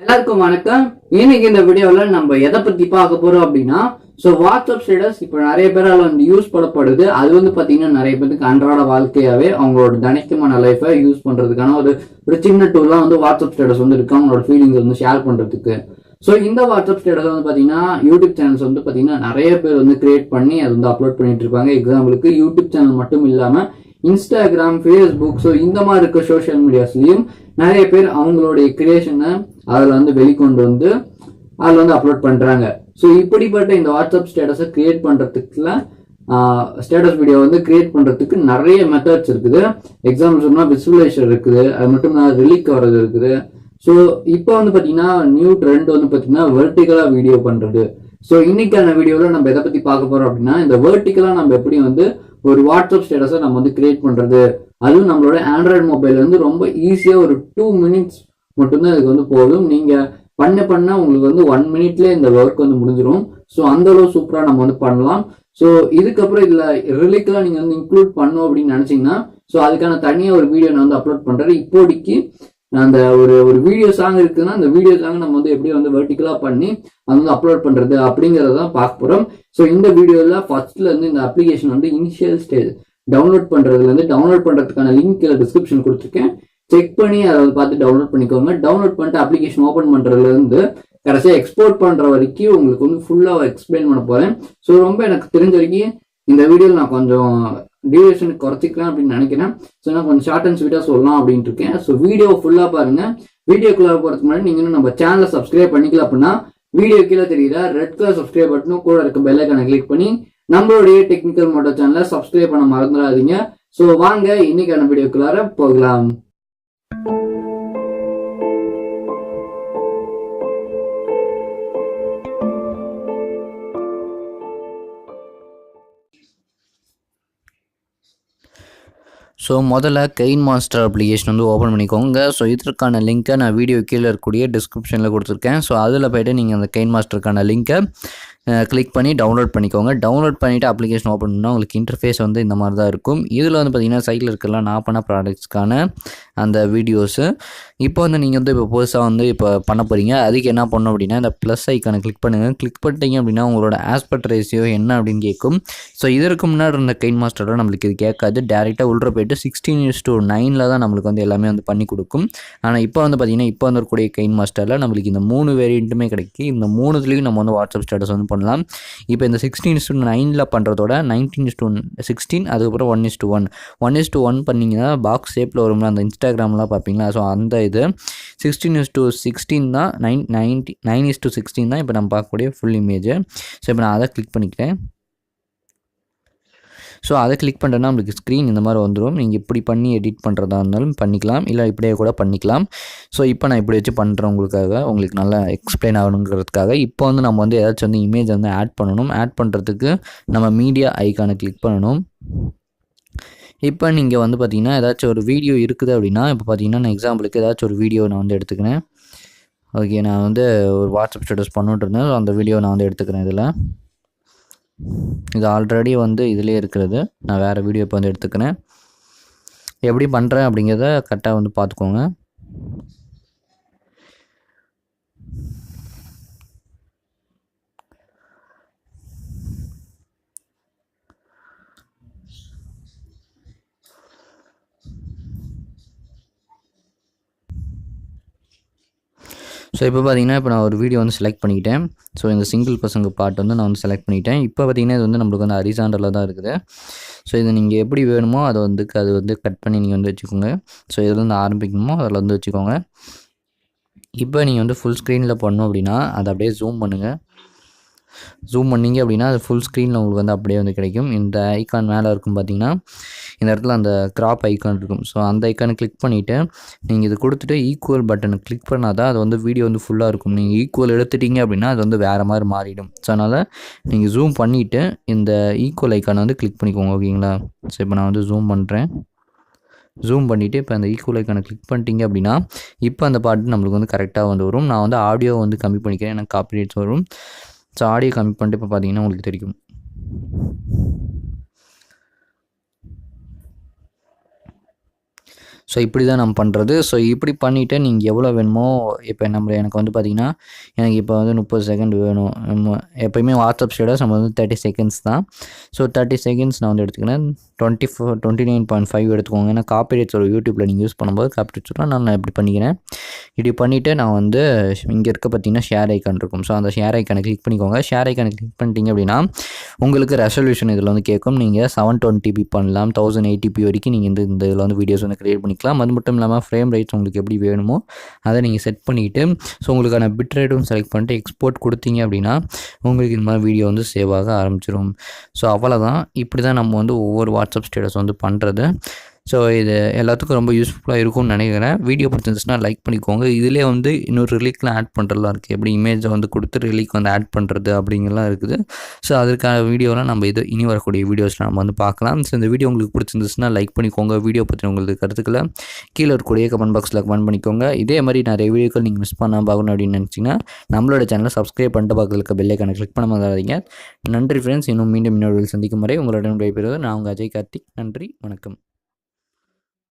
எல்லாருக்கும் வணக்கம். இன்னைக்கு இந்த வீடியோல நம்ம எதை பத்தி பார்க்க போறோம் அப்படின்னா, வாட்ஸ்அப் ஸ்டேட்டஸ் இப்போ நிறைய பேரால யூஸ் பண்ணப்படுது. அது பாத்தீங்கன்னா நிறைய பேருக்கு அன்றாட வாழ்க்கையாவே அவங்களோட தனித்துவமான லைஃபை யூஸ் பண்றதுக்கான ஒரு சின்ன டூலா வாட்ஸ்அப் ஸ்டேட்டஸ் இருக்கு. அவங்களோட ஃபீலிங்ஸ் ஷேர் பண்றதுக்கு. இந்த வாட்ஸ்அப் ஸ்டேட்டஸ் பாத்தீங்கன்னா யூடியூப் சேனல்ஸ் பாத்தீங்கன்னா நிறைய பேர் கிரியேட் பண்ணி அது அப்லோட் பண்ணிட்டு இருப்பாங்க. எக்ஸாம்பிளுக்கு யூடியூப் சேனல் மட்டும் இல்லாம இன்ஸ்டாகிராம், ஃபேஸ்புக், இந்த மாதிரி இருக்க சோசியல் மீடியாஸ்லயும் நிறைய பேர் அவங்களுடைய கிரியேஷனை அதில் வெளிக்கொண்டு அதில் அப்லோட் பண்றாங்க. இப்படிப்பட்ட இந்த வாட்ஸ்அப் ஸ்டேட்டஸை கிரியேட் பண்றதுக்குல ஸ்டேட்டஸ் வீடியோ கிரியேட் பண்றதுக்கு நிறைய மெத்தட்ஸ் இருக்குது. எக்ஸாம்பிள் சொன்னா விசுவலைசர் இருக்குது, அது மட்டும் இல்லாமல் ரிலீக் வர்றது இருக்குது. இப்போ பாத்தீங்கன்னா நியூ ட்ரெண்ட் பாத்தீங்கன்னா வெர்டிகலா வீடியோ பண்றது. இன்னைக்கான வீடியோல நம்ம எதை பத்தி பார்க்க போறோம் அப்படின்னா, இந்த வெர்டிகலா நம்ம எப்படி ஒரு வாட்ஸ்அப் ஸ்டேட்டஸை நம்ம கிரியேட் பண்றது, அதுவும் நம்மளோட ஆண்ட்ராய்டு மொபைல் ரொம்ப ஈஸியா ஒரு 2 மினிட்ஸ் மட்டும்தான் இதுக்கு போதும். நீங்க பண்ண உங்களுக்கு 1 மினிட்ல இந்த ஒர்க் முடிஞ்சிடும். அந்த அளவு சூப்பரா நம்ம பண்ணலாம். இதுக்கப்புறம் இதுல ரிலீக்கெல்லாம் நீங்க இன்க்ளூட் பண்ணும் அப்படின்னு நினைச்சீங்கன்னா அதுக்கான தனியா ஒரு வீடியோ நான் அப்லோட் பண்றேன். இப்போதைக்கு அந்த ஒரு வீடியோ சாங் இருக்குன்னா அந்த வீடியோ சாங் நம்ம எப்படி வெர்டிகலா பண்ணி அது அப்லோட் பண்றது அப்படிங்கறதான் பார்க்க போறோம். இந்த வீடியோல ஃபர்ஸ்ட்ல இந்த application initial stage download download பண்றதுக்கான லிங்க் டிஸ்கிரிப்ஷன் கொடுத்துருக்கேன். செக் பண்ணி அதை பார்த்து டவுன்லோட் பண்ணிக்கோங்க. டவுன்லோட் பண்ணிட்டு அப்ளிகேஷன் ஓபன் பண்றதுல இருந்து கடைசியா எக்ஸ்போர்ட் பண்ற வரைக்கும் உங்களுக்கு ஃபுல்லா எக்ஸ்பிளைன் பண்ண போறேன். ரொம்ப எனக்கு தெரிஞ்ச வரைக்கும் இந்த வீடியோல நான் கொஞ்சம் டியூரேஷன் குறைச்சிக்கலாம் அப்படின்னு நினைக்கிறேன். நான் கொஞ்சம் ஷார்ட் அண்ட் ஸ்வீட்டா சொல்லலாம் அப்படின்ட்டு இருக்கேன். வீடியோ ஃபுல்லா பாருங்க. வீடியோக்குள்ள போறதுக்கு முன்னாடி நீங்க நம்ம சேனலை சப்ஸ்கிரைப் பண்ணிக்கலாம் அப்படின்னா வீடியோ கீழே தெரியுற ரெட் கலர் சப்ஸ்கிரைப் பட்டனும் கூட இருக்க பெல் ஐகானை கிளிக் பண்ணி நம்மளுடைய டெக்னிக்கல் மோட்டோ சேனலை சப்ஸ்கிரைப் பண்ண மறந்துடாதீங்க. வாங்க இன்னைக்கான வீடியோக்குள்ளார போகலாம். முதல்ல கெயின் மாஸ்டர் அப்ளிகேஷன் ஓப்பன் பண்ணிக்கோங்க. இதற்கான லிங்க்கை நான் வீடியோ கீழே இருக்கக்கூடிய டிஸ்கிரிப்ஷனில் கொடுத்துருக்கேன். அதில் போய்ட்டு நீங்கள் அந்த கெயின் மாஸ்டருக்கான லிங்க்கை கிளிக் பண்ணி டவுன்லோட் பண்ணிக்கோங்க. டவுன்லோட் பண்ணிவிட்டு அப்ளிகேஷன் ஓப்பன் பண்ணால் உங்களுக்கு இன்டர்ஃபேஸ் இந்த மாதிரி தான் இருக்கும். இதில் பார்த்தீங்கன்னா சைட்டில் இருக்கலாம் நான் பண்ண ப்ராடக்ட்ஸ்க்கான அந்த வீடியோஸு. இப்போ நீங்கள் இப்போ புதுசாக இப்போ பண்ண போகிறீங்க. அதுக்கு என்ன பண்ணணும் அப்படின்னா இந்த ப்ளஸ் ஐக்கானை கிளிக் பண்ணுங்கள். கிளிக் பண்ணிட்டீங்க அப்படின்னா உங்களோட ஆஸ்பெக்ட் ரேஷியோ என்ன அப்படின்னு கேட்கும். இதற்கு முன்னாடி இருந்த கெயின் மாஸ்டரில் நம்மளுக்கு இது கேட்காது. டேரெக்டாக உள்ள போய்ட்டு 16:9 தான் நம்மளுக்கு எல்லாமே பண்ணி கொடுக்கும். ஆனால் இப்போ பார்த்தீங்கன்னா இப்போ இருக்கக்கூடிய கெயின் மாஸ்டரில் நம்மளுக்கு இந்த 3 வேரியண்ட்டுமே கிடைக்கும். இந்த 3த்துலேயும் நம்ம வாட்ஸ்அப் ஸ்டேட்டஸ் பண்ணலாம். இப்போ இந்த 16:9 பண்ணுறதோட 19:16 அதுக்கப்புறம் 1:1 1:1 பண்ணிங்கன்னா பாக்ஸ் ஷேப்பில் வரும்ல அந்த இன்ஸ்டாகிராம்லாம் பார்ப்பீங்களா. அந்த இது 16:16 தான் 9:16 தான் இப்போ நம்ம பார்க்கக்கூடிய ஃபுல் இமேஜ். இப்போ நான் அதை கிளிக் பண்ணிக்கிறேன். அதை கிளிக் பண்ணுறேன்னா நம்மளுக்கு ஸ்க்ரீன் இந்த மாதிரி வந்துடும். நீங்கள் இப்படி பண்ணி எடிட் பண்ணுறதா இருந்தாலும் பண்ணிக்கலாம், இல்லை இப்படியே கூட பண்ணிக்கலாம். இப்போ நான் இப்படி வச்சு பண்ணுறேன் உங்களுக்கு நல்லா எக்ஸ்பிளைன் ஆகணுங்கிறதுக்காக. இப்போ நம்ம ஏதாச்சும் இமேஜ் ஆட் பண்ணணும். ஆட் பண்ணுறதுக்கு நம்ம மீடியா ஐக்கானை கிளிக் பண்ணணும். இப்போ நீங்கள் பார்த்தீங்கன்னா ஏதாச்சும் ஒரு வீடியோ இருக்குது அப்படின்னா இப்போ பார்த்தீங்கன்னா நான் எக்ஸாம்பிளுக்கு ஏதாச்சும் ஒரு வீடியோ நான் எடுத்துக்கிறேன். ஓகே, நான் ஒரு வாட்ஸ்அப் ஸ்டேட்டஸ் பண்ணிட்டு இருந்தேன். அந்த வீடியோ நான் எடுத்துக்கிறேன். இது ஆல்ரெடி இதிலே இருக்கிறது. நான் வேறு வீடியோ இப்போ எடுத்துக்கிறேன். எப்படி பண்ணுறேன் அப்படிங்கிறத கரெக்டாக பார்த்துக்கோங்க. இப்போ பார்த்தீங்கன்னா இப்போ நான் ஒரு வீடியோ செலக்ட் பண்ணிக்கிட்டேன். இந்த சிங்கிள் பசங்க பாட்டு நான் செலக்ட் பண்ணிட்டேன். இப்போ பார்த்தீங்கன்னா இது நம்மளுக்கு ஹரிசாண்டலில் தான் இருக்குது. இதை நீங்கள் எப்படி வேணுமோ அதை அது கட் பண்ணி நீங்கள் வச்சுக்கோங்க. இதில் ஆரம்பிக்கணுமோ அதில் வச்சுக்கோங்க. இப்போ நீங்கள் ஃபுல் ஸ்க்ரீனில் பண்ணணும் அப்படின்னா அதை அப்படியே ஜூம் பண்ணுங்கள். ஜூம் பண்ணிங்க அப்படின்னா அது ஃபுல் ஸ்க்ரீனில் உங்களுக்கு அப்படியே கிடைக்கும். இந்த ஐக்கான் மேலே இருக்கும் பார்த்தீங்கன்னா இந்த இடத்துல அந்த கிராப் ஐக்கான் இருக்கும். அந்த ஐக்கானை கிளிக் பண்ணிவிட்டு நீங்கள் இது கொடுத்துட்டு ஈக்குவல் பட்டனை கிளிக் பண்ணால் தான் அது வீடியோ ஃபுல்லாக இருக்கும். நீங்கள் ஈக்குவல் எடுத்துட்டீங்க அப்படின்னா அது வேறு மாதிரி மாறிடும். அதனால் நீங்கள் ஜூம் பண்ணிவிட்டு இந்த ஈக்குவல் ஐக்கானை கிளிக் பண்ணிக்கோங்க. ஓகேங்களா. இப்போ நான் ஜூம் பண்ணுறேன். ஜூம் பண்ணிவிட்டு இப்போ அந்த ஈக்குவல் ஐக்கானை கிளிக் பண்ணிட்டீங்க அப்படின்னா இப்போ அந்த பாட்டு நம்மளுக்கு கரெக்டாக வரும். நான் ஆடியோ கம்மி பண்ணிக்கிறேன், எனக்கு காப்பிரைட்ஸ் வரும். ஆடியோ கம்மி பண்ணிட்டு இப்போ பார்த்தீங்கன்னா உங்களுக்கு தெரியும். ஸோ இப்படி தான் நம்ம பண்ணுறது. ஸோ இப்படி பண்ணிவிட்டு நீங்கள் எவ்வளோ வேணுமோ இப்போ எனக்கு வந்து பார்த்திங்கன்னா எனக்கு இப்போ வந்து 30 செகண்ட் வேணும். எப்போயுமே வாட்ஸ்அப் ஸ்டேட்டஸ் நம்ம வந்து 30 செகண்ட்ஸ் தான். ஸோ 30 செகண்ட்ஸ் நான் வந்து எடுத்துக்கிறேன். 29.5 எடுத்துக்கோங்க. ஏன்னா காப்பிரைட்ஸ் ஒரு யூடியூப்பில் நீங்கள் யூஸ் பண்ணும்போது காப்பிரைட்ஸ் வரும். நான் இப்படி பண்ணிக்கிறேன். இப்படி பண்ணிவிட்டு நான் வந்து இங்கே இருக்க பார்த்திங்கன்னா ஷேர் ஐக்கான் இருக்கும். ஸோ அந்த ஷேர் ஐக்கானை கிளிக் பண்ணிக்கோங்க. ஷேர் ஐக்கானை கிளிக் பண்ணிட்டீங்க அப்படின்னா உங்களுக்கு ரெசல்யூஷன் இதில் வந்து கேட்கும். நீங்கள் 720p பண்ணலாம், 1080p வரைக்கும் நீங்கள் இந்த இதில் வந்து வீடியோஸ் வந்து க்ரியேட் பண்ணிக்கலாம். அது மட்டும் இல்லாமல் ஃப்ரேம் ரேட்ஸ் உங்களுக்கு எப்படி வேணுமோ அதை நீங்கள் செட் பண்ணிவிட்டு ஸோ உங்களுக்கான பிட் ரேட்டும் செலக்ட் பண்ணிட்டு எக்ஸ்போர்ட் கொடுத்தீங்க அப்படின்னா உங்களுக்கு இந்த மாதிரி வீடியோ வந்து சேவ் ஆக ஆரம்பிச்சிடும். ஸோ அவ்வளோதான். இப்படி தான் நம்ம வந்து ஒவ்வொரு வாட்ஸ்அப் ஸ்டேட்டஸ் வந்து பண்ணுறது. ஸோ இது எல்லாத்துக்கும் ரொம்ப யூஸ்ஃபுல்லாக இருக்கும்னு நினைக்கிறேன். வீடியோ பிடிச்சிருந்துச்சுன்னா லைக் பண்ணிக்கோங்க. இதிலே வந்து இன்னொரு ரிலீக்லாம் ஆட் பண்ணுறதுலாம் இருக்குது. எப்படி இமேஜை வந்து கொடுத்து ரிலீக் வந்து ஆட் பண்ணுறது அப்படிங்கலாம் இருக்குது. ஸோ அதற்கான வீடியோலாம் நம்ம இனி வரக்கூடிய வீடியோஸில் நம்ம வந்து பார்க்கலாம். ஸோ இந்த வீடியோ உங்களுக்கு பிடிச்சிருந்துச்சுன்னா லைக் பண்ணிக்கோங்க. வீடியோ பற்றி உங்களுக்கு கருத்துக்களை கீழே இருக்கக்கூடிய கமெண்ட் பாக்ஸில் கமெண்ட் பண்ணிக்கோங்க. இதே மாதிரி நிறைய வீடியோக்கள் நீங்கள் மிஸ் பண்ணாமல் பார்க்கணும் அப்படின்னு நினச்சிங்கன்னா நம்மளோட சேனலை சப்ஸ்கிரைப் பண்ணிட்டு பக்கத்தில் இருக்க பெல் ஐக்கானை கிளிக் பண்ண மாதிரிங்க. நன்றி ஃப்ரெண்ட்ஸ். இன்னும் மீண்டும் இன்னொரு சந்திக்கும் வரை உங்களுடன் விடைபெறுவது நான் உங்கள் அஜய் கார்த்திக். நன்றி, வணக்கம்.